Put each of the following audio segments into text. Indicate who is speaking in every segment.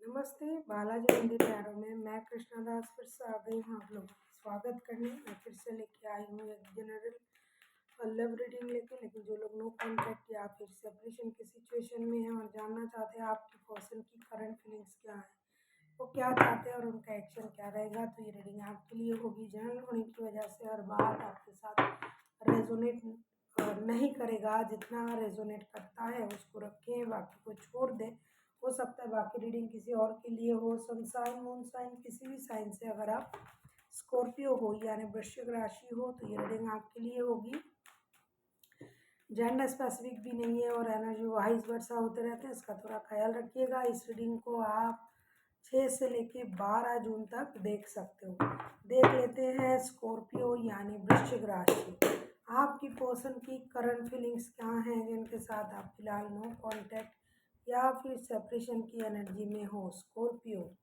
Speaker 1: नमस्ते, बालाजी मंदिर प्यारों में मैं कृष्णा दास फिर से आ गई हूँ आप लोगों का स्वागत करने। मैं फिर से लेके आई हूँ एक जनरल लव रीडिंग लेकिन जो लोग नो कॉन्टैक्ट या फिर सेपरेशन की सिचुएशन में हैं और जानना चाहते हैं आपकी पर्सन की करंट फीलिंग्स क्या है, वो क्या चाहते हैं और उनका एक्शन क्या रहेगा, तो ये रीडिंग आपके लिए होगी। जनरल होने की वजह से हर बात आपके साथ रेजोनेट नहीं करेगा। जितना रेजोनेट करता है उसको रखें, बाकी को छोड़ दें। हो सकता है बाकी रीडिंग किसी और के लिए हो। सन साइन मून साइन किसी भी साइन से अगर आप स्कॉर्पियो हो यानी वृश्चिक राशि हो तो ये रीडिंग आपके लिए होगी। जेंडर स्पेसिफिक भी नहीं है और एनर्जी वाइज वर्षा होते रहते हैं, इसका थोड़ा ख्याल रखिएगा। इस रीडिंग को आप 6 से लेके 12 जून तक देख सकते हो। देख लेते हैं स्कॉर्पियो यानी वृश्चिक राशि, आपकी पर्सन की करंट फीलिंग्स क्या हैं जिनके साथ आप फिलहाल नो कांटेक्ट या फिर सेपरेशन की एनर्जी में हो। स्कॉर्पियो,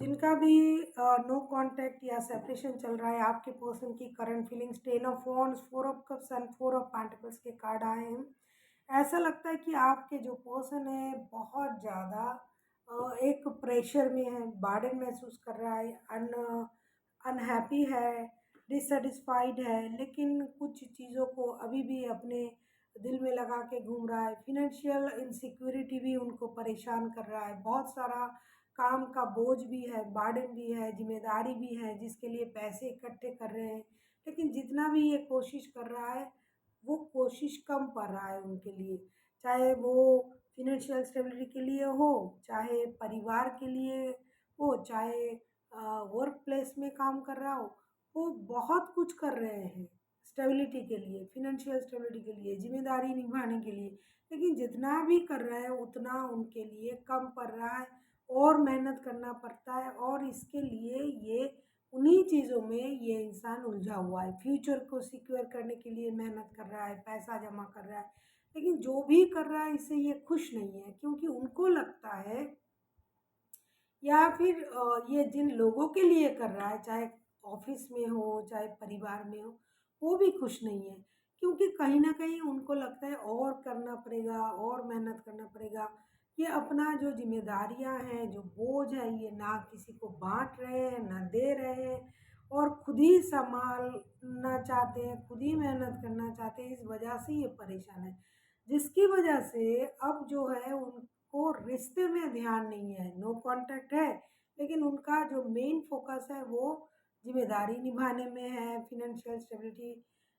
Speaker 1: जिनका भी नो कांटेक्ट या सेपरेशन चल रहा है, आपके पर्सन की current feelings 10 of wands, 4 of cups and 4 of pentacles के कार्ड आए हैं। ऐसा लगता है कि आपके जो पर्सन है बहुत ज़्यादा एक प्रेशर में है, बर्डन महसूस कर रहा है, अनहैप्पी है, डिससेटिस्फाइड है, लेकिन कुछ चीज़ों को अभी भी अपने दिल में लगा के घूम रहा है। फिनेंशियल इनसिक्योरिटी भी उनको परेशान कर रहा है। बहुत सारा काम का बोझ भी है, बर्डन भी है, जिम्मेदारी भी है, जिसके लिए पैसे इकट्ठे कर रहे हैं। लेकिन जितना भी ये कोशिश कर रहा है वो कोशिश कम पड़ रहा है उनके लिए। चाहे वो फिनेंशियल स्टेबिलिटी के लिए हो, चाहे परिवार के लिए हो, चाहे वर्क प्लेस में काम कर रहा हो, वो बहुत कुछ कर रहे हैं स्टेबिलिटी के लिए, फिनेंशियल स्टेबिलिटी के लिए, जिम्मेदारी निभाने के लिए। लेकिन जितना भी कर रहे हैं उतना उनके लिए कम पड़ रहा है और मेहनत करना पड़ता है। और इसके लिए ये उन्हीं चीज़ों में ये इंसान उलझा हुआ है। फ्यूचर को सिक्योर करने के लिए मेहनत कर रहा है, पैसा जमा कर रहा है, लेकिन जो भी कर रहा है इससे ये खुश नहीं है, क्योंकि उनको लगता है या फिर ये जिन लोगों के लिए कर रहा है, चाहे ऑफिस में हो चाहे परिवार में हो, वो भी खुश नहीं है। क्योंकि कहीं ना कहीं उनको लगता है और करना पड़ेगा और मेहनत करना पड़ेगा। ये अपना जो जिम्मेदारियां हैं, जो बोझ है, ये ना किसी को बांट रहे हैं ना दे रहे हैं और खुद ही संभालना चाहते हैं, खुद ही मेहनत करना चाहते हैं। इस वजह से ये परेशान है, जिसकी वजह से अब जो है उनको रिश्ते में ध्यान नहीं है। नो कांटेक्ट है लेकिन उनका जो मेन फोकस है वो जिम्मेदारी निभाने में है, फिनेंशियल स्टेबिलिटी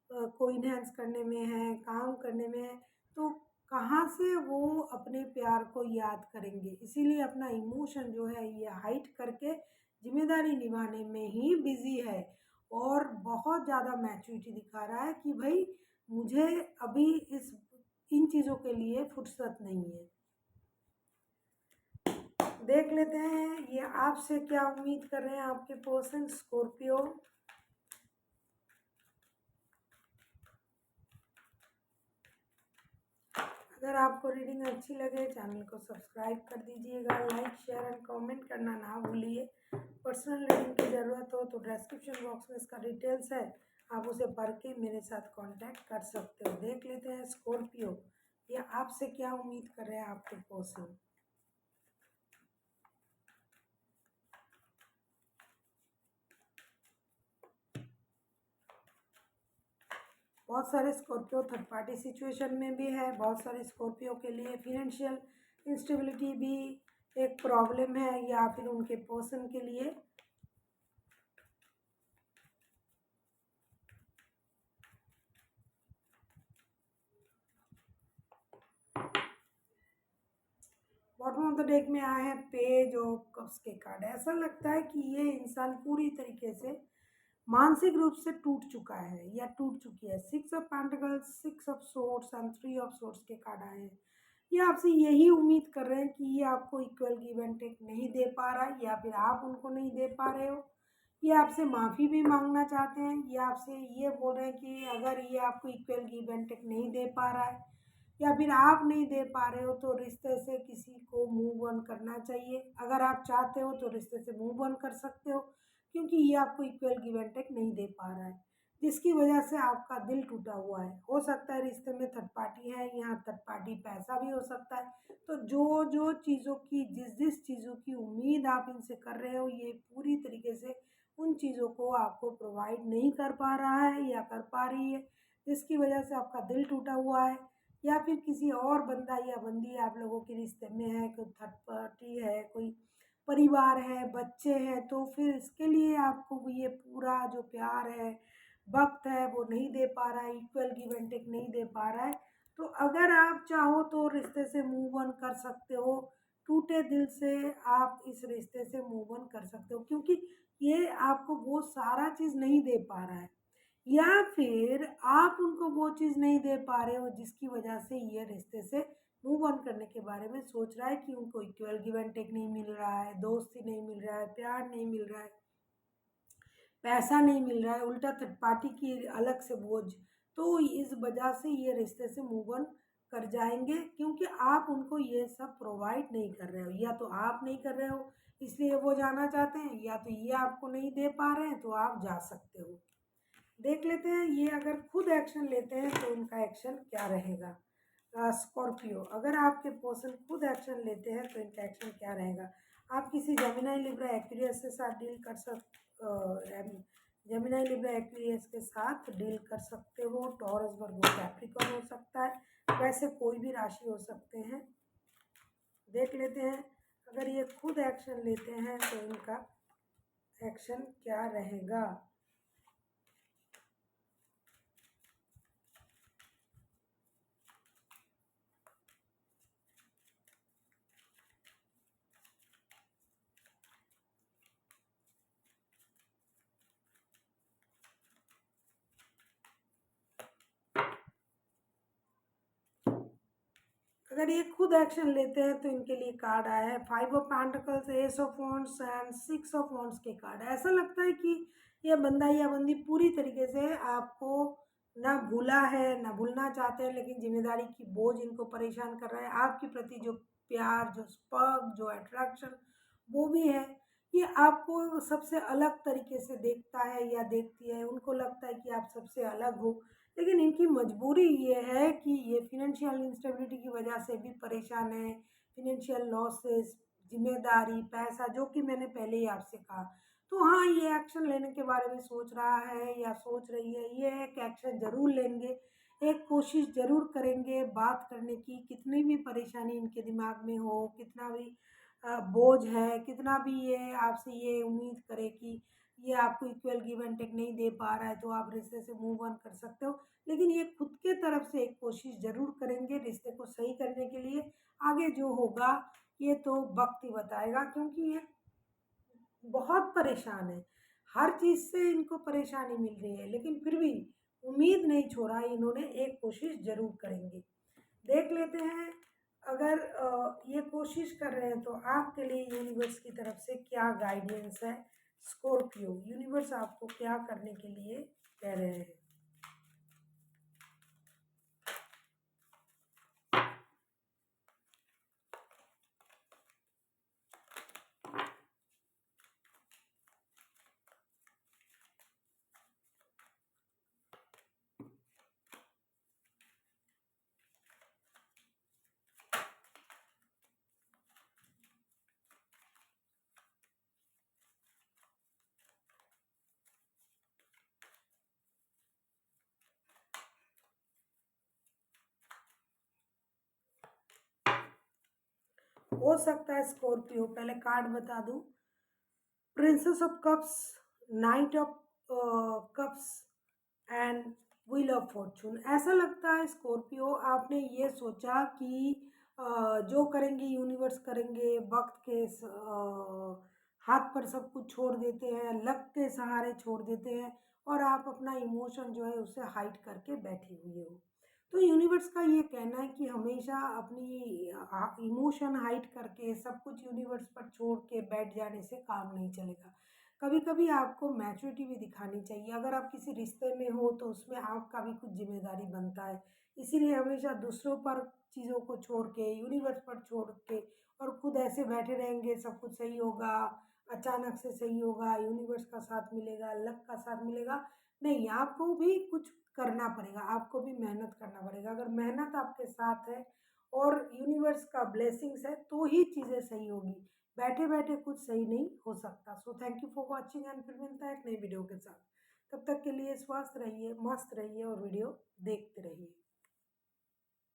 Speaker 1: को इन्हेंस करने में है, काम करने में है। तो कहाँ से वो अपने प्यार को याद करेंगे, इसीलिए अपना इमोशन जो है ये हाइड करके जिम्मेदारी निभाने में ही बिजी है। और बहुत ज़्यादा मैच्योरिटी दिखा रहा है कि भाई मुझे अभी इस इन चीज़ों के लिए फुर्सत नहीं है। देख लेते हैं ये आपसे क्या उम्मीद कर रहे हैं आपके पर्सन स्कॉर्पियो। अगर आपको रीडिंग अच्छी लगे चैनल को सब्सक्राइब कर दीजिएगा, लाइक शेयर एंड कमेंट करना ना भूलिए। पर्सनल रीडिंग की ज़रूरत हो तो डिस्क्रिप्शन बॉक्स में इसका डिटेल्स है, आप उसे पढ़ के मेरे साथ कांटेक्ट कर सकते हो। देख लेते हैं स्कॉर्पियो ये आपसे क्या उम्मीद कर रहे हैं आपके पर्सन। बहुत सारे स्कॉर्पियो थर्ड पार्टी सिचुएशन में भी है। बहुत सारे स्कॉर्पियो के लिए फिनेंशियल इंस्टेबिलिटी भी एक प्रॉब्लम है या फिर उनके पर्सन के लिए। बॉटम ऑफ द डेक में आए हैं पेज ऑफ कप्स के कार्ड। ऐसा लगता है कि ये इंसान पूरी तरीके से मानसिक रूप से टूट चुका है या टूट चुकी है। 6 of pentacles, 6 of swords and 3 of swords के कार्ड आए हैं। ये आपसे यही उम्मीद कर रहे हैं कि ये आपको इक्वल गिव एंड टेक नहीं दे पा रहा है या फिर आप उनको नहीं दे पा रहे हो। ये आपसे माफ़ी भी मांगना चाहते हैं, ये आपसे ये बोल रहे हैं कि अगर ये आपको इक्वल गिव एंड टेक नहीं दे पा रहा है या फिर आप नहीं दे पा रहे हो तो रिश्ते से किसी को मूव ऑन करना चाहिए। अगर आप चाहते हो तो रिश्ते से मूव ऑन कर सकते हो, क्योंकि ये आपको इक्वल गिव एंड टेक नहीं दे पा रहा है, जिसकी वजह से आपका दिल टूटा हुआ है। हो सकता है रिश्ते में थर्ड पार्टी है, यहाँ थर्ड पार्टी पैसा भी हो सकता है। तो जो जो चीज़ों की जिस जिस चीज़ों की उम्मीद आप इनसे कर रहे हो, ये पूरी तरीके से उन चीज़ों को आपको प्रोवाइड नहीं कर पा रहा है या कर पा रही है, जिसकी वजह से आपका दिल टूटा हुआ है। या फिर किसी और बंदा या बंदी आप लोगों के रिश्ते में है, कोई थर्ड पार्टी है, कोई परिवार है, बच्चे हैं, तो फिर इसके लिए आपको ये पूरा जो प्यार है, वक्त है, वो नहीं दे पा रहा है, इक्वल गिव एंड टेक नहीं दे पा रहा है। तो अगर आप चाहो तो रिश्ते से मूव ऑन कर सकते हो, टूटे दिल से आप इस रिश्ते से मूव ऑन कर सकते हो, क्योंकि ये आपको वो सारा चीज़ नहीं दे पा रहा है, या फिर आप उनको वो चीज़ नहीं दे पा रहे हो जिसकी वजह से ये रिश्ते से मूव ऑन करने के बारे में सोच रहा है कि उनको इक्वल गिव एंड टेक नहीं मिल रहा है, दोस्ती नहीं मिल रहा है, प्यार नहीं मिल रहा है, पैसा नहीं मिल रहा है, उल्टा थर्ड पार्टी की अलग से बोझ। तो इस वजह से ये रिश्ते से मूव ऑन कर जाएंगे, क्योंकि आप उनको ये सब प्रोवाइड नहीं कर रहे हो, या तो आप नहीं कर रहे हो इसलिए वो जाना चाहते हैं, या तो ये आपको नहीं दे पा रहे हैं तो आप जा सकते हो। देख लेते हैं ये अगर खुद एक्शन लेते हैं तो उनका एक्शन क्या रहेगा। स्कॉर्पियो, अगर आपके पर्सन खुद एक्शन लेते हैं तो इनका एक्शन क्या रहेगा। आप किसी जेमिनाई लिब्रा एक्वेरियस के साथ डील कर जेमिनाई लिब्रा एक्वेरियस के साथ डील कर सकते हो। टॉरस वर्गो कैप्रिकॉर्न हो सकता है, वैसे कोई भी राशि हो सकते हैं। देख लेते हैं अगर ये खुद एक्शन लेते हैं तो इनका एक्शन क्या रहेगा। अगर ये खुद एक्शन लेते हैं तो इनके लिए कार्ड आया है 5 of pentacles, S of wands and 6 of wands के कार्ड। ऐसा लगता है कि ये बंदा या बंदी पूरी तरीके से आपको ना भूला है ना भूलना चाहते हैं, लेकिन जिम्मेदारी की बोझ इनको परेशान कर रहा है। आपके प्रति जो प्यार, जो स्पर्क, जो अट्रैक्शन वो भी है। ये आपको सबसे अलग तरीके से देखता है या देखती है, उनको लगता है कि आप सबसे अलग हो, लेकिन इनकी मजबूरी ये है कि ये फिनेंशियल इंस्टेबिलिटी की वजह से भी परेशान है। फिनेंशियल लॉसेस, जिम्मेदारी, पैसा, जो कि मैंने पहले ही आपसे कहा। तो हाँ, ये एक्शन लेने के बारे में सोच रहा है या सोच रही है, ये एक एक्शन ज़रूर लेंगे, एक कोशिश ज़रूर करेंगे बात करने की। कितनी भी परेशानी इनके दिमाग में हो, कितना भी बोझ है, कितना भी ये आपसे ये उम्मीद करे कि ये आपको इक्वल गिव एंड टेक नहीं दे पा रहा है तो आप रिश्ते से मूव ऑन कर सकते हो, लेकिन ये खुद के तरफ से एक कोशिश ज़रूर करेंगे रिश्ते को सही करने के लिए। आगे जो होगा ये तो वक्त ही बताएगा, क्योंकि ये बहुत परेशान है, हर चीज़ से इनको परेशानी मिल रही है, लेकिन फिर भी उम्मीद नहीं छोड़ा, इन्होंने एक कोशिश ज़रूर करेंगे। देख लेते हैं अगर ये कोशिश कर रहे हैं तो आपके लिए यूनिवर्स की तरफ से क्या गाइडेंस है। स्कॉर्पियो, यूनिवर्स आपको क्या करने के लिए कह रहे हैं। हो सकता है स्कॉर्पियो, पहले कार्ड बता दूं। Princess of cups, night of cups and wheel of Fortune. ऐसा लगता है स्कॉर्पियो आपने ये सोचा कि जो करेंगे यूनिवर्स करेंगे, वक्त के हाथ पर सब कुछ छोड़ देते हैं, लक के सहारे छोड़ देते हैं, और आप अपना इमोशन जो है उसे हाइड करके बैठे हुए हो। तो यूनिवर्स का ये कहना है कि हमेशा अपनी इमोशन हाइड करके सब कुछ यूनिवर्स पर छोड़ के बैठ जाने से काम नहीं चलेगा। कभी कभी आपको मैच्योरिटी भी दिखानी चाहिए। अगर आप किसी रिश्ते में हो तो उसमें आपका भी कुछ जिम्मेदारी बनता है। इसीलिए हमेशा दूसरों पर चीज़ों को छोड़ के, यूनिवर्स पर छोड़ के और खुद ऐसे बैठे रहेंगे सब कुछ सही होगा, अचानक से सही होगा, यूनिवर्स का साथ मिलेगा, लक का साथ मिलेगा, नहीं, आपको भी कुछ करना पड़ेगा, आपको भी मेहनत करना पड़ेगा। अगर मेहनत आपके साथ है और यूनिवर्स का ब्लेसिंग्स है तो ही चीज़ें सही होगी। बैठे बैठे कुछ सही नहीं हो सकता। So thank you for watching and फिर मिलता है एक नई वीडियो के साथ। तब तक के लिए स्वस्थ रहिए, मस्त रहिए और वीडियो देखते रहिए।